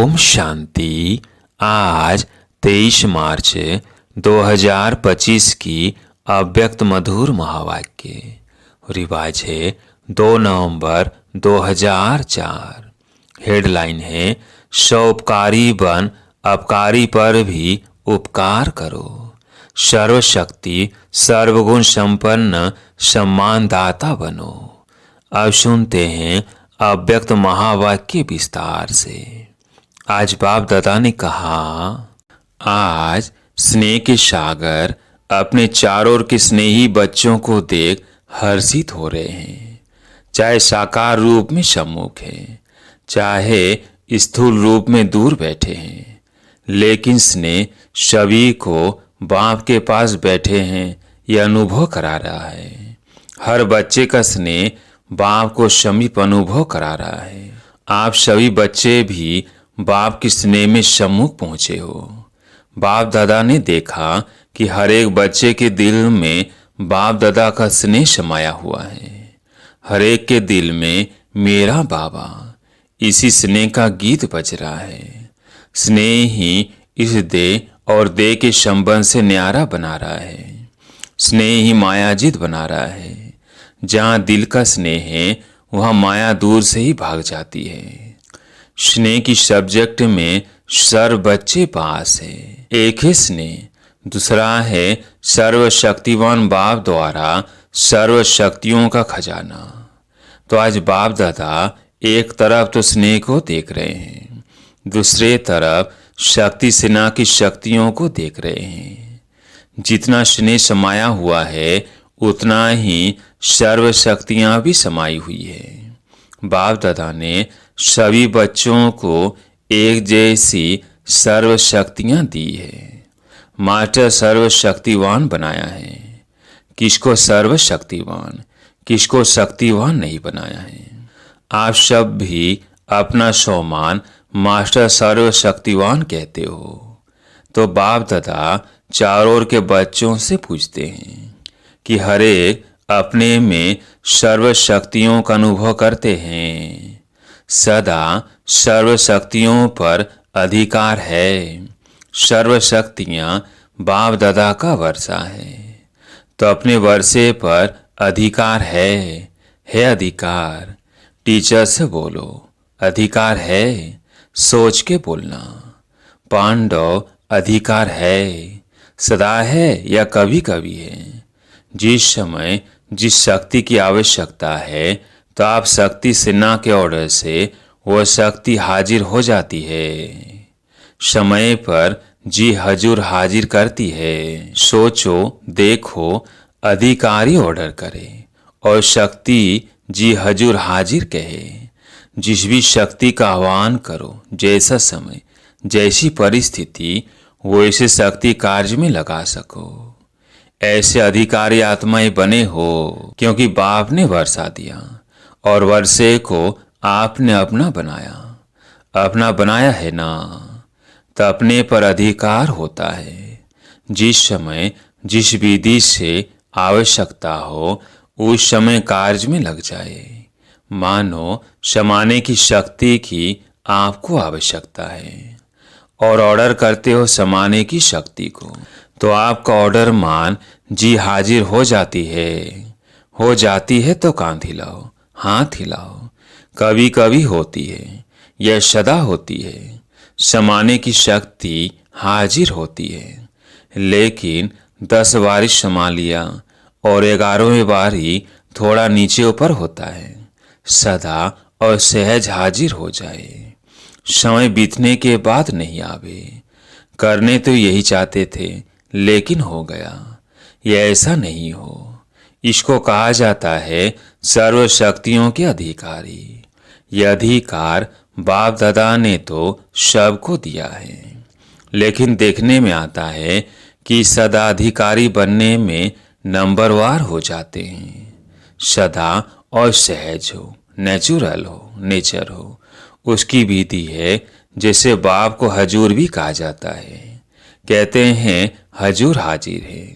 ओम शांति। आज 23 मार्च 2025 की अव्यक्त मधुर महावाक्य रिवाज है 2 नवंबर 2004। हेडलाइन है सौपकारी बन अपकारी पर भी उपकार करो। सर्वशक्ति सर्वगुण संपन्न सम्मानदाता बनो। अब सुनते हैं अव्यक्त महावाक्य विस्तार से। आज बाप दादा ने कहा, आज स्नेह के सागर अपने चारों ओर के स्नेही बच्चों को देख हर्षित हो रहे हैं। चाहे साकार रूप में सम्मुख है, चाहे स्थूल रूप में दूर बैठे हैं, लेकिन स्नेह सभी को बाप के पास बैठे हैं यह अनुभव करा रहा है। हर बच्चे का स्नेह बाप को समीप अनुभव करा रहा है। आप सभी बच्चे भी बाप के स्नेह में सम्मुख पहुंचे हो। बाप दादा ने देखा कि हर एक बच्चे के दिल में बाप दादा का स्नेह समाया हुआ है। हर एक के दिल में मेरा बाबा, इसी स्नेह का गीत बज रहा है। स्नेह ही इस दे और दे के संबंध से न्यारा बना रहा है। स्नेह ही मायाजित बना रहा है। जहाँ दिल का स्नेह है वहाँ माया दूर से ही भाग जाती है। स्नेह की सब्जेक्ट में सर्व बच्चे पास है। एक है स्नेह, दूसरा है सर्वशक्तिवान बाप द्वारा सर्व शक्तियों का खजाना। तो आज बाप दादा एक तरफ तो स्नेह को देख रहे हैं, दूसरे तरफ शक्ति सेना की शक्तियों को देख रहे हैं। जितना स्नेह समाया हुआ है उतना ही सर्व शक्तियां भी समाई हुई है। बाप दादा ने सभी बच्चों को एक जैसी सर्व शक्तियां दी है। मास्टर सर्व शक्तिवान बनाया है। किसको सर्व शक्तिवान, किसको शक्तिवान नहीं बनाया है। आप सब भी अपना सम्मान मास्टर सर्व शक्तिवान कहते हो। तो बाप दादा चारों ओर के बच्चों से पूछते हैं कि हर एक अपने में सर्व शक्तियों का अनुभव करते हैं। सदा सर्व शक्तियों पर अधिकार है। सर्व शक्तियाँ बाप दादा का वर्षा है। तो अपने वर्षे पर अधिकार है अधिकार। टीचर से बोलो, अधिकार है, सोच के बोलना। पांडव अधिकार है, सदा है या कभी कभी है। जिस समय जिस शक्ति की आवश्यकता है तो आप शक्ति सेना के ऑर्डर से वह शक्ति हाजिर हो जाती है। समय पर जी हजूर हाजिर करती है। सोचो, देखो, अधिकारी ऑर्डर करे और शक्ति जी हजूर हाजिर कहे। जिस भी शक्ति का आह्वान करो, जैसा समय, जैसी परिस्थिति, वैसे शक्ति कार्य में लगा सको। ऐसे अधिकारी आत्माएं बने हो क्योंकि बाप ने वर्षा दिया और वर्षे को आपने अपना बनाया है ना। तो अपने पर अधिकार होता है। जिस समय जिस विधि से आवश्यकता हो उस समय कार्य में लग जाए। मानो समाने की शक्ति की आपको आवश्यकता है और ऑर्डर करते हो समाने की शक्ति को, तो आपका ऑर्डर मान जी हाजिर हो जाती है तो कांध हिलाओ, हाथ हिलाओ। कभी कभी होती है, यह सदा होती है। समाने की शक्ति हाजिर होती है, लेकिन 10 बारी समा लिया और 11वें बारी थोड़ा नीचे ऊपर होता है। सदा और सहज हाजिर हो जाए। समय बीतने के बाद नहीं आवे। करने तो यही चाहते थे लेकिन हो गया। यह ऐसा नहीं हो। इसको कहा जाता है सर्व शक्तियों के अधिकारी। यह अधिकार बाप दादा ने तो सबको दिया है, लेकिन देखने में आता है कि सदा अधिकारी बनने में नंबरवार हो जाते हैं। सदा और सहज हो, नेचर हो, उसकी विधि है। जैसे बाप को हजूर भी कहा जाता है। कहते हैं हजूर हाजिर है,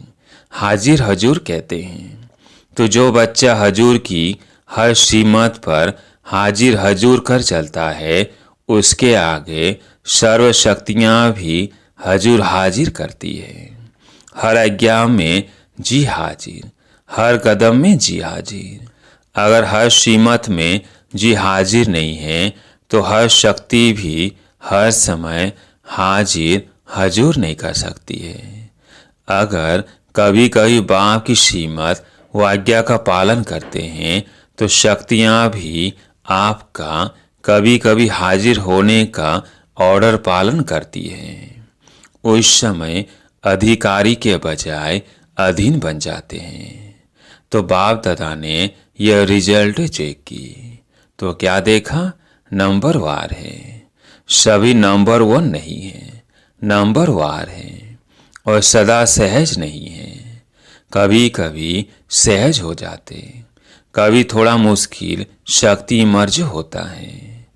हाजिर हजूर कहते हैं। तो जो बच्चा हजूर की हर सीमत पर हाजिर हजूर कर चलता है उसके आगे सर्व शक्तियाँ भी हजूर हाजिर करती है। हर आज्ञा में जी हाजिर, हर कदम में जी हाजिर। अगर हर श्रीमत में जी हाजिर नहीं है तो हर शक्ति भी हर समय हाजिर हजूर नहीं कर सकती है। अगर कभी कभी बाप की श्रीमत व आज्ञा का पालन करते हैं तो शक्तियाँ भी आपका कभी कभी हाजिर होने का ऑर्डर पालन करती हैं। उस समय अधिकारी के बजाय अधीन बन जाते हैं। तो बाप दादा ने यह रिजल्ट चेक की तो क्या देखा? नंबर वार है। सभी नंबर 1 नहीं है, नंबर वार है और सदा सहज नहीं है। कभी कभी सहज हो जाते, कभी थोड़ा मुश्किल शक्ति मर्ज होता है।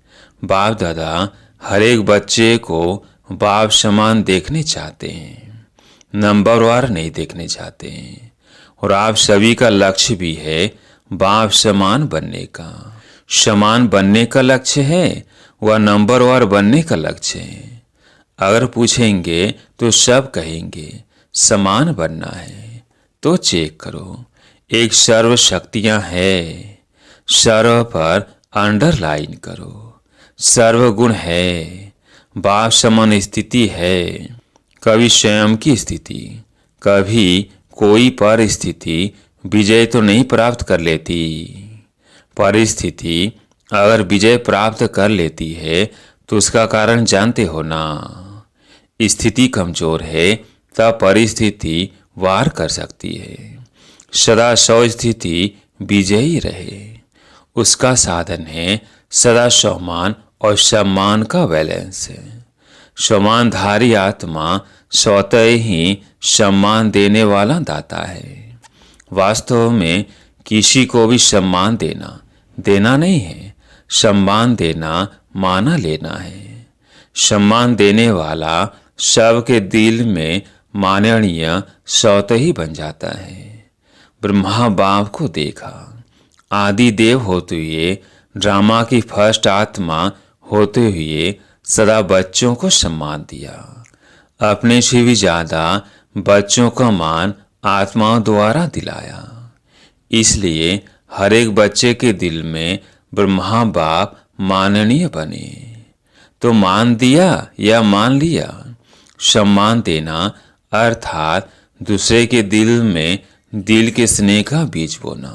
बाप दादा हर एक बच्चे को बाप समान देखने चाहते हैं, नंबरवार नहीं देखने चाहते हैं। और आप सभी का लक्ष्य भी है बाप समान बनने का। समान बनने का लक्ष्य है वह नंबरवार बनने का लक्ष्य है। अगर पूछेंगे तो सब कहेंगे समान बनना है। तो चेक करो, एक सर्व शक्तियाँ है, सर्व पर अंडरलाइन करो। सर्वगुण है, बाप समान स्थिति है। कभी स्वयं की स्थिति, कभी कोई परिस्थिति विजय तो नहीं प्राप्त कर लेती। परिस्थिति अगर विजय प्राप्त कर लेती है तो उसका कारण जानते हो ना। स्थिति कमजोर है तब परिस्थिति वार कर सकती है। सदा सौ स्थिति विजयी रहे, उसका साधन है सदा सम्मान और सम्मान का बैलेंस है। सम्मानधारी आत्मा स्वतः ही सम्मान देने वाला दाता है। वास्तव में किसी को भी सम्मान देना नहीं है, सम्मान देना माना लेना है। सम्मान देने वाला सबके दिल में माननीय स्वतः ही बन जाता है। ब्रह्मा बाप को देखा, आदि देव होते हुए, ड्रामा की फर्स्ट आत्मा होते हुए सदा बच्चों को सम्मान दिया। अपने से भी ज्यादा बच्चों का मान आत्माओं द्वारा दिलाया। इसलिए हर एक बच्चे के दिल में ब्रह्मा बाप माननीय बने। तो मान दिया या मान लिया। सम्मान देना अर्थात दूसरे के दिल में दिल के स्नेह का बीज बोना।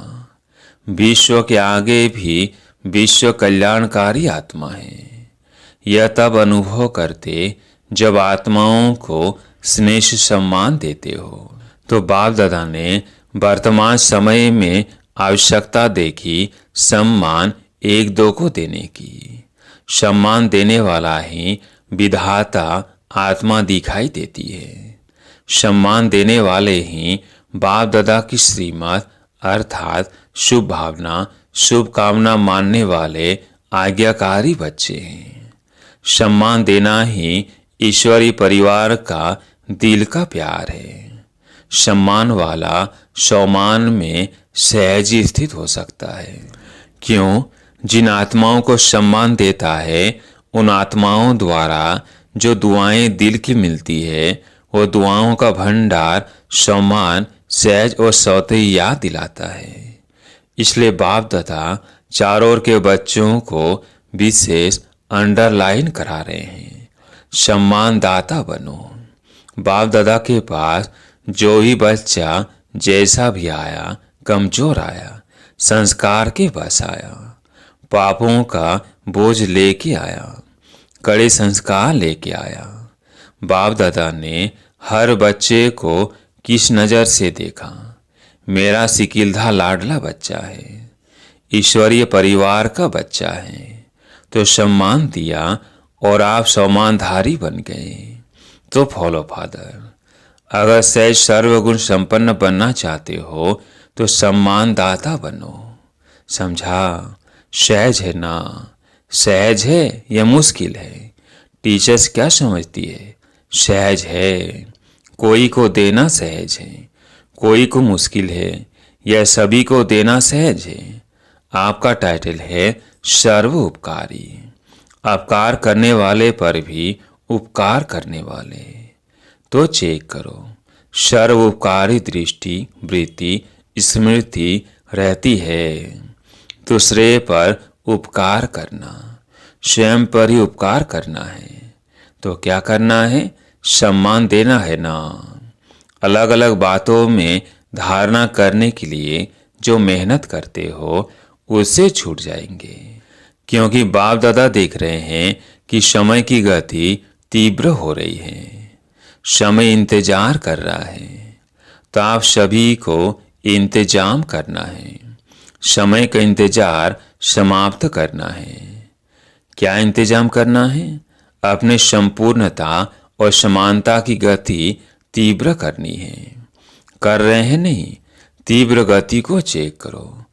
विश्व के आगे भी विश्व कल्याणकारी आत्मा है। यह तब अनुभव करते जब आत्माओं को स्नेह से सम्मान देते हो। तो बाप दादा ने वर्तमान समय में आवश्यकता देखी सम्मान एक दो को देने की। सम्मान देने वाला ही विधाता आत्मा दिखाई देती है। सम्मान देने वाले ही बाप दादा की श्रीमत अर्थात शुभ भावना शुभ कामना मानने वाले आज्ञाकारी बच्चे हैं। सम्मान देना ही ईश्वरीय परिवार का दिल का प्यार है। सम्मान वाला सम्मान में सहज ही स्थित हो सकता है। क्यों? जिन आत्माओं को सम्मान देता है उन आत्माओं द्वारा जो दुआएं दिल की मिलती है वो दुआओं का भंडार सम्मान सहज और स्वतः याद दिलाता है। इसलिए बाप दादा चारों ओर के बच्चों को विशेष अंडरलाइन करा रहे हैं, सम्मान दाता बनो। बाप दादा के पास जो ही बच्चा जैसा भी आया, कमजोर आया, संस्कार के बस आया, पापों का बोझ लेके आया, कड़े संस्कार लेके आया, बाप दादा ने हर बच्चे को किस नज़र से देखा? मेरा सिकिलधा लाडला बच्चा है, ईश्वरीय परिवार का बच्चा है, तो सम्मान दिया और आप सम्मानधारी बन गए। तो फॉलो फादर, अगर सहज सर्वगुण संपन्न बनना चाहते हो तो सम्मान दाता बनो। समझा? सहज है ना? सहज है या मुश्किल है? टीचर्स क्या समझती है? सहज है। कोई को देना सहज है, कोई को मुश्किल है, या सभी को देना सहज है। आपका टाइटल है सर्व उपकारी। अपकार करने वाले पर भी उपकार करने वाले। तो चेक करो, सर्व उपकारी दृष्टि वृत्ति स्मृति रहती है। दूसरे पर उपकार करना, स्वयं पर ही उपकार करना है। तो क्या करना है? सम्मान देना है ना। अलग अलग बातों में धारणा करने के लिए जो मेहनत करते हो उससे छूट जाएंगे, क्योंकि बाप दादा देख रहे हैं कि समय की गति तीव्र हो रही है, समय इंतजार कर रहा है। तो आप सभी को इंतजाम करना है, समय का इंतजार समाप्त करना है। क्या इंतजाम करना है? अपने संपूर्णता और समानता की गति तीव्र करनी है। कर रहे हैं नहीं? तीव्र गति को चेक करो,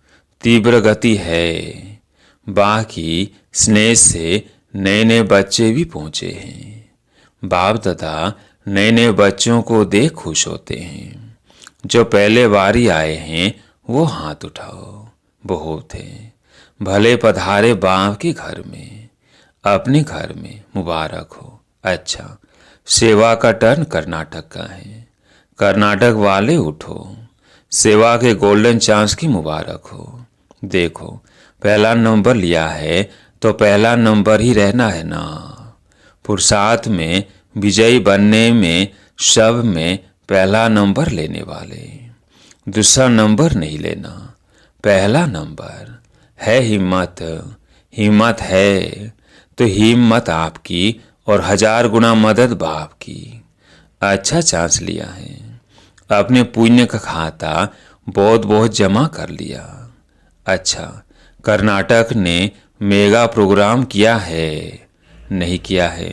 तीव्र गति है। बाकी स्नेह से नए नए बच्चे भी पहुंचे हैं। बाप दादा नए नए बच्चों को देख खुश होते हैं। जो पहले बारी आए हैं वो हाथ उठाओ। बहुत है, भले पधारे बाप के घर में, अपने घर में मुबारक हो। अच्छा, सेवा का टर्न कर्नाटक का है। कर्नाटक वाले उठो, सेवा के गोल्डन चांस की मुबारक हो। देखो, पहला नंबर लिया है तो पहला नंबर ही रहना है ना। पुरुषार्थ में विजयी बनने में सब में पहला नंबर लेने वाले, दूसरा नंबर नहीं लेना, पहला नंबर है। हिम्मत, हिम्मत है तो हिम्मत आपकी और 1000 गुना मदद बाप की। अच्छा चांस लिया है, अपने पुण्य का खाता बहुत बहुत जमा कर लिया। अच्छा, कर्नाटक ने मेगा प्रोग्राम किया है? नहीं किया है।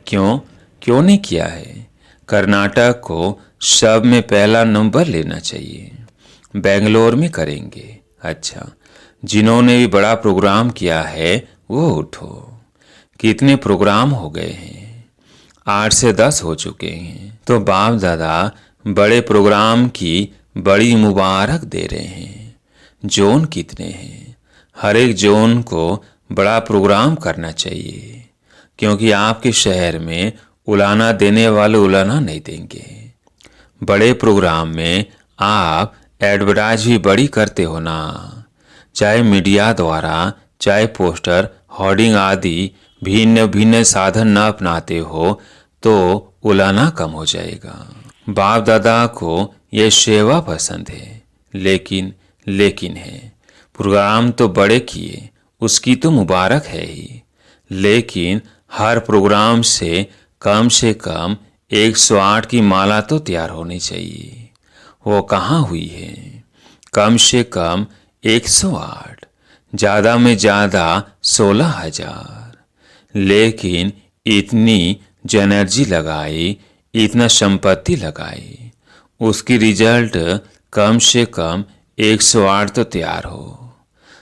क्यों? क्यों नहीं किया है? कर्नाटक को सब में पहला नंबर लेना चाहिए। बेंगलोर में करेंगे। अच्छा, जिन्होंने भी बड़ा प्रोग्राम किया है वो उठो। कितने प्रोग्राम हो गए हैं? 8 से 10 हो चुके हैं। तो बाप दादा बड़े प्रोग्राम की बड़ी मुबारक दे रहे हैं। जोन कितने हैं? हर एक जोन को बड़ा प्रोग्राम करना चाहिए, क्योंकि आपके शहर में उलाना देने वाले उलाना नहीं देंगे। बड़े प्रोग्राम में आप एडवर्टाइज भी बड़ी करते हो ना, चाहे मीडिया द्वारा, चाहे पोस्टर, होर्डिंग आदि भिन्न भिन्न साधन न अपनाते हो तो उलाना कम हो जाएगा। बाप दादा को यह सेवा पसंद है, लेकिन है, प्रोग्राम तो बड़े किए, उसकी तो मुबारक है ही, लेकिन हर प्रोग्राम से कम 108 की माला तो तैयार होनी चाहिए। वो कहाँ हुई है? कम से कम 108, ज़्यादा में ज़्यादा 16,000। लेकिन इतनी जो एनर्जी लगाई, इतना संपत्ति लगाई, उसकी रिजल्ट कम से कम 108 तो तैयार हो।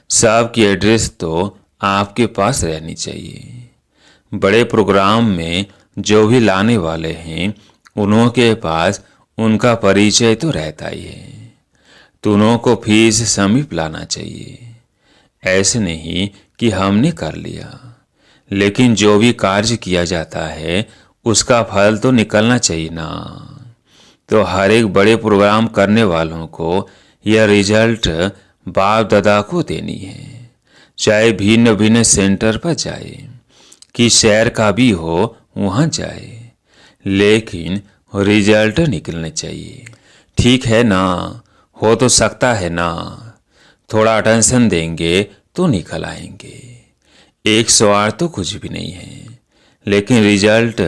सबकी एड्रेस तो आपके पास रहनी चाहिए। बड़े प्रोग्राम में जो भी लाने वाले हैं उनके पास उनका परिचय तो रहता ही है। दोनों को फीस समीप लाना चाहिए। ऐसे नहीं कि हमने कर लिया, लेकिन जो भी कार्य किया जाता है उसका फल तो निकलना चाहिए ना। तो हर एक बड़े प्रोग्राम करने वालों को यह रिजल्ट बाप दादा को देनी है, चाहे भिन्न भिन्न सेंटर पर जाए, कि शहर का भी हो वहाँ जाए, लेकिन रिजल्ट निकलने चाहिए। ठीक है ना? हो तो सकता है ना? थोड़ा अटेंशन देंगे तो निकल आएंगे। 108 तो कुछ भी नहीं है, लेकिन रिजल्ट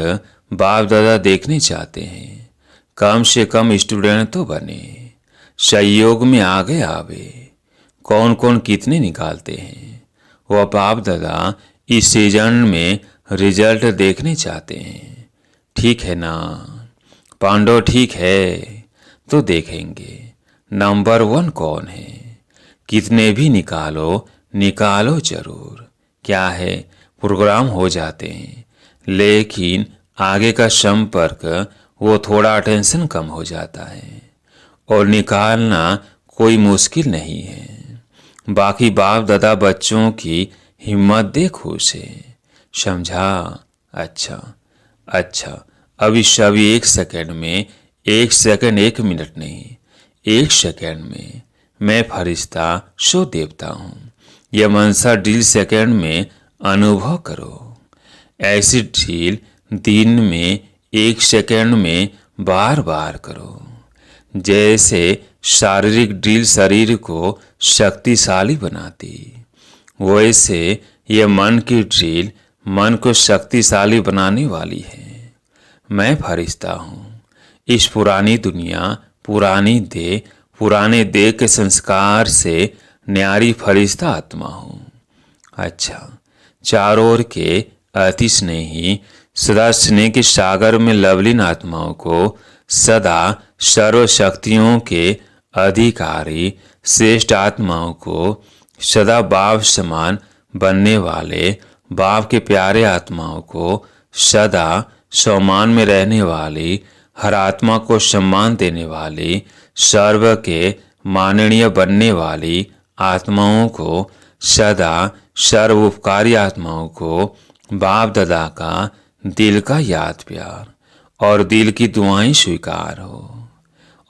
बाप दादा देखने चाहते हैं। कम से कम स्टूडेंट तो बने, सहयोग में आगे आवे। कौन कौन कितने निकालते हैं वो बाप दादा इस सीजन में रिजल्ट देखने चाहते हैं। ठीक है ना पांडव? ठीक है, तो देखेंगे नंबर 1 कौन है। कितने भी निकालो जरूर। क्या है, प्रोग्राम हो जाते हैं, लेकिन आगे का संपर्क वो थोड़ा अटेंशन कम हो जाता है, और निकालना कोई मुश्किल नहीं है। बाकी बाप दादा बच्चों की हिम्मत दे खुश है, समझा? अच्छा अच्छा, अभी सभी 1 सेकंड में, 1 सेकंड 1 मिनट नहीं, 1 सेकंड में मैं फरिश्ता सो देवता हूँ। यह मनसा ड्रिल सेकंड में अनुभव करो। ऐसी ड्रिल दिन में 1 सेकंड में बार बार करो। जैसे शारीरिक ड्रिल शरीर को शक्तिशाली बनाती, वैसे यह मन की ड्रिल मन को शक्तिशाली बनाने वाली है। मैं फरिश्ता हूँ। इस पुरानी दुनिया, पुराने देह के संस्कार से न्यारी फरिश्ता आत्मा हूँ। अच्छा, चारों ओर के अति स्नेही, सदा स्नेह के सागर में लवलीन आत्माओं को सदा सर्वशक्तियों के अधिकारी श्रेष्ठ आत्माओं को सदा बाप समान बनने वाले, बाप के प्यारे आत्माओं को सदा सम्मान में रहने वाली, हर आत्मा को सम्मान देने वाली, सर्व के माननीय बनने वाली आत्माओं को सदा सर्व उपकारी आत्माओं को बाप दादा का दिल का याद प्यार और दिल की दुआएं स्वीकार हो।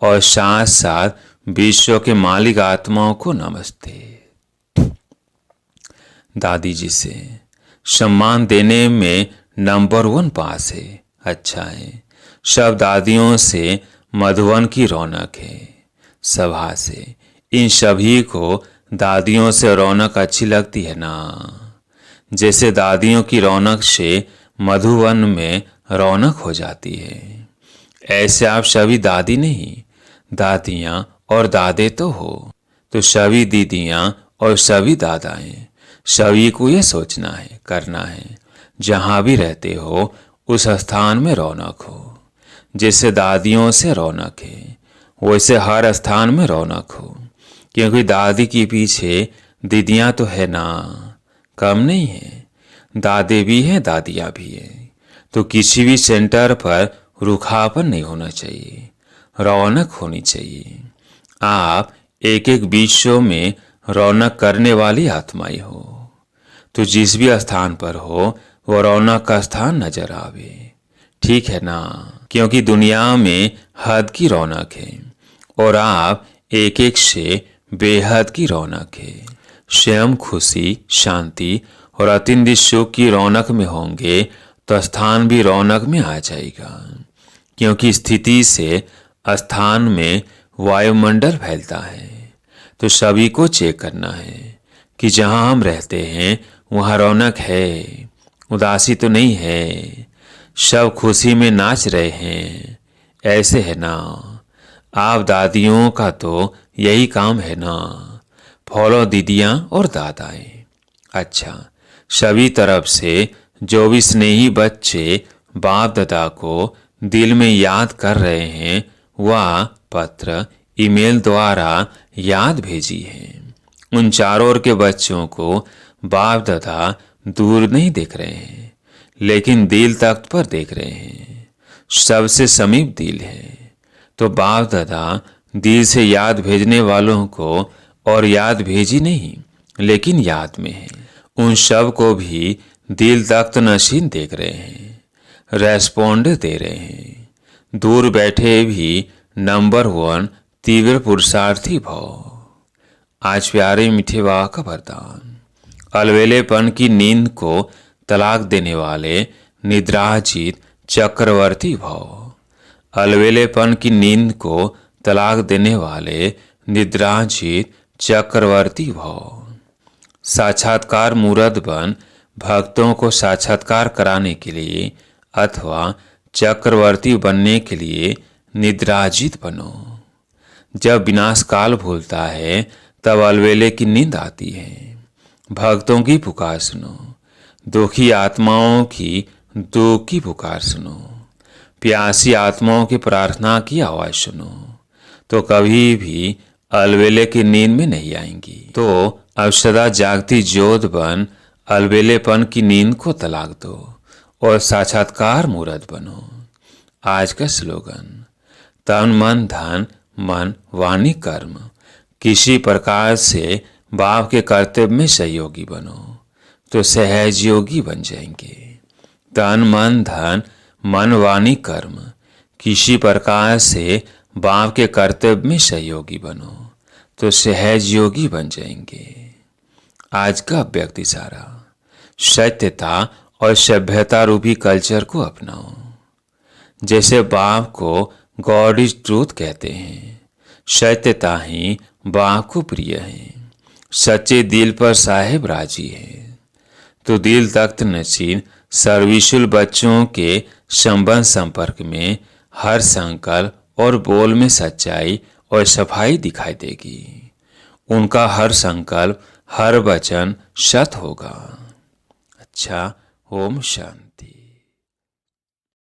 और साथ साथ विश्व के मालिक आत्माओं को नमस्ते। दादी जी से सम्मान देने में नंबर 1 पास है। अच्छा है। सब दादियों से मधुबन की रौनक है। सभा से इन सभी को दादियों से रौनक अच्छी लगती है ना। जैसे दादियों की रौनक से मधुबन में रौनक हो जाती है, ऐसे आप सभी दादी नहीं, दादियाँ और दादे तो हो। तो सभी दीदियाँ और सभी दादाएं, सभी को ये सोचना है, करना है, जहाँ भी रहते हो उस स्थान में रौनक हो। जैसे दादियों से रौनक है, वैसे हर स्थान में रौनक हो। क्योंकि दादी के पीछे दीदियाँ तो है ना, कम नहीं है। दादे भी हैं, दादियाँ भी हैं। तो किसी भी सेंटर पर रुखापन नहीं होना चाहिए, रौनक होनी चाहिए। आप एक एक विश्व में रौनक करने वाली आत्माएं हो। तो जिस भी स्थान पर हो वो रौनक का स्थान नजर आवे, ठीक है ना। क्योंकि दुनिया में हद की रौनक है और आप एक एक से बेहद की रौनक है। स्वयं खुशी, शांति और अतिंद्रिय सुख की रौनक में होंगे तो स्थान भी रौनक में आ जाएगा। क्योंकि स्थिति से स्थान में वायुमंडल फैलता है। तो सभी को चेक करना है कि जहाँ हम रहते हैं वहाँ रौनक है, उदासी तो नहीं है, सब खुशी में नाच रहे हैं, ऐसे है ना। आप दादियों का तो यही काम है ना, फॉलो दीदियाँ और दादाएं। अच्छा, सभी तरफ से जो भी स्नेही बच्चे बाप दादा को दिल में याद कर रहे हैं, वह पत्र ईमेल द्वारा याद भेजी है। उन चारों ओर के बच्चों को बाप दादा दूर नहीं देख रहे हैं, लेकिन दिल तख्त पर देख रहे हैं। सबसे समीप दिल है। तो बाप दादा दिल से याद भेजने वालों को और याद भेजी नहीं, लेकिन याद में है। उन सब को भी दिल तख्त नशीन देख रहे हैं, रेस्पॉन्ड दे रहे हैं। दूर बैठे भी नंबर 1 तीव्र पुरुषार्थी भाव। आज प्यारे मीठे बाबा का वरदान। अलवेलेपन की नींद को तलाक देने वाले निद्राजीत चक्रवर्ती भाव। अलवेलेपन की नींद को तलाक देने वाले निद्राजीत चक्रवर्ती भाव। साक्षात्कार मूर्त बन भक्तों को साक्षात्कार कराने के लिए अथवा चक्रवर्ती बनने के लिए निद्राजित बनो। जब विनाश काल भूलता है तब अलवेले की नींद आती है। भक्तों की पुकार सुनो, दुखी आत्माओं की दुख की पुकार सुनो, प्यासी आत्माओं की प्रार्थना की आवाज सुनो, तो कभी भी अलवेले की नींद में नहीं आएंगी। तो अब सदा जागती ज्योत बन अलवेलेपन की नींद को तलाक दो और साक्षात्कार मूर्त बनो। आज का स्लोगन, तन मन धन मन वाणी कर्म किसी प्रकार से बाप के कर्तव्य में सहयोगी बनो। तो सहज योगी बन जाएंगे। तन मन धन मन वाणी कर्म किसी प्रकार से बाप के कर्तव्य में सहयोगी बनो तो सहज योगी बन जाएंगे। आज का अव्यक्त इशारा, सत्यता और सभ्यता रूपी कल्चर को अपनाओ। जैसे बाप को गॉड इज ट्रूथ कहते हैं, सत्यता ही बाप को प्रिय है। सच्चे दिल पर साहेब राजी है। तो दिल तख्त नशीन सर्विसुल बच्चों के संबंध संपर्क में हर संकल्प और बोल में सच्चाई और सफाई दिखाई देगी। उनका हर संकल्प हर वचन सत होगा। अच्छा, ओम शांति।